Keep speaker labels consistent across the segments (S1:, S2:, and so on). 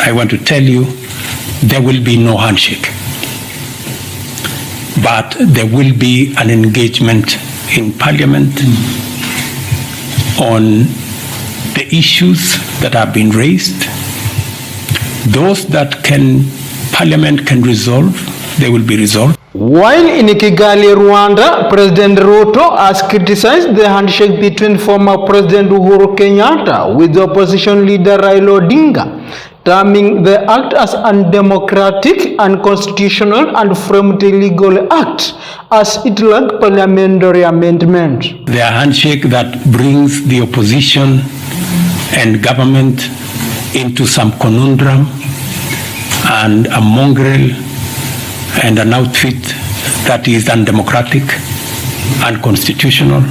S1: I want to tell you, there will be no handshake. But there will be an engagement in Parliament on the issues that have been raised. Those that Parliament can resolve, they will be resolved.
S2: While in Kigali, Rwanda, President Ruto has criticized the handshake between former President Uhuru Kenyatta with the opposition leader Raila Odinga, terming the act as undemocratic, unconstitutional, and framed illegal act as it lacked parliamentary amendment.
S1: The handshake that brings the opposition and government into some conundrum and a mongrel and an outfit that is undemocratic, unconstitutional,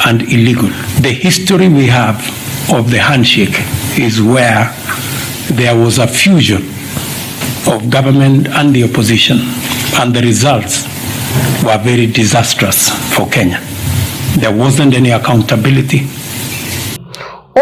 S1: and illegal. The history we have of the handshake is where there was a fusion of government and the opposition, and the results were very disastrous for Kenya. There wasn't any accountability.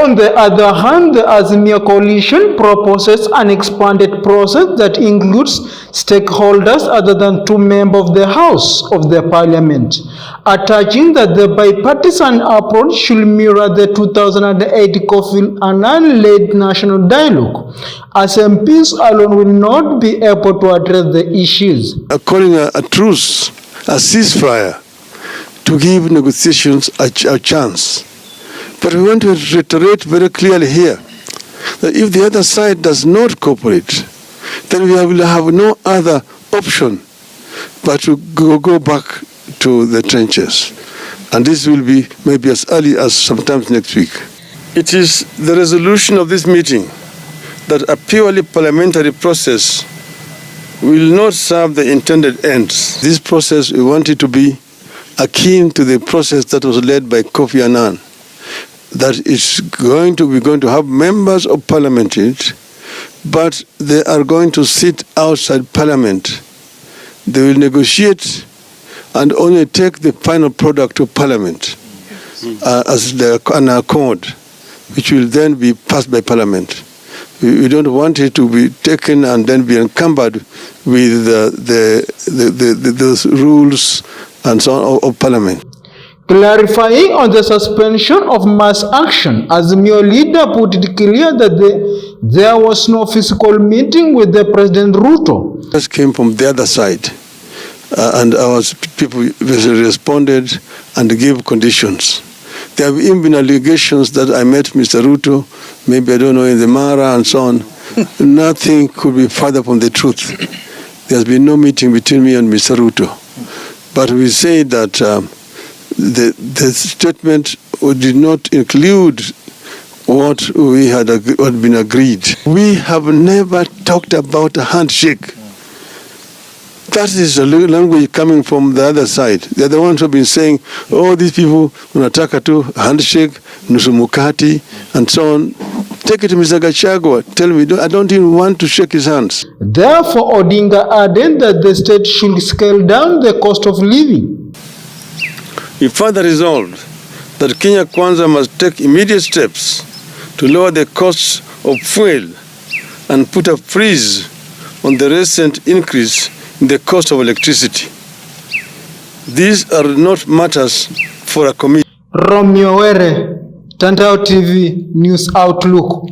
S2: On the other hand, the Azimio coalition proposes an expanded process that includes stakeholders other than 2 members of the House of the Parliament, attaching that the bipartisan approach should mirror the 2008 KOFFI ANAN-led national dialogue, as MPs alone will not be able to address the issues.
S3: Calling a truce, a ceasefire, to give negotiations a chance. But we want to reiterate very clearly here that if the other side does not cooperate, then we will have no other option but to go back to the trenches. And this will be maybe as early as sometimes next week. It is the resolution of this meeting that a purely parliamentary process will not serve the intended ends. This process, we want it to be akin to the process that was led by Kofi Annan. That is we're going to have members of parliament in it, but they are going to sit outside parliament. They will negotiate and only take the final product to parliament as an accord, which will then be passed by parliament. We don't want it to be taken and then be encumbered with those rules and so on of parliament.
S2: Clarifying on the suspension of mass action, Azimio leader put it clear that there was no physical meeting with the President Ruto.
S3: This came from the other side, and our people responded and gave conditions. There have even been allegations that I met Mr. Ruto, maybe I don't know, in the Mara and so on. Nothing could be further from the truth. There's been no meeting between me and Mr. Ruto. But we say that the statement did not include what had been agreed. We have never talked about a handshake. That is a language coming from the other side. They're the ones who have been saying, oh, these people, unataka tu handshake, nusu mukati, and so on. Take it to Mr. Gachagua. Tell me, I don't even want to shake his hands.
S2: Therefore, Odinga added that the state should scale down the cost of living.
S3: He further resolved that Kenya Kwanza must take immediate steps to lower the costs of fuel and put a freeze on the recent increase in the cost of electricity. These are not matters for a committee.
S2: Romeo Were, Tantao TV News Outlook.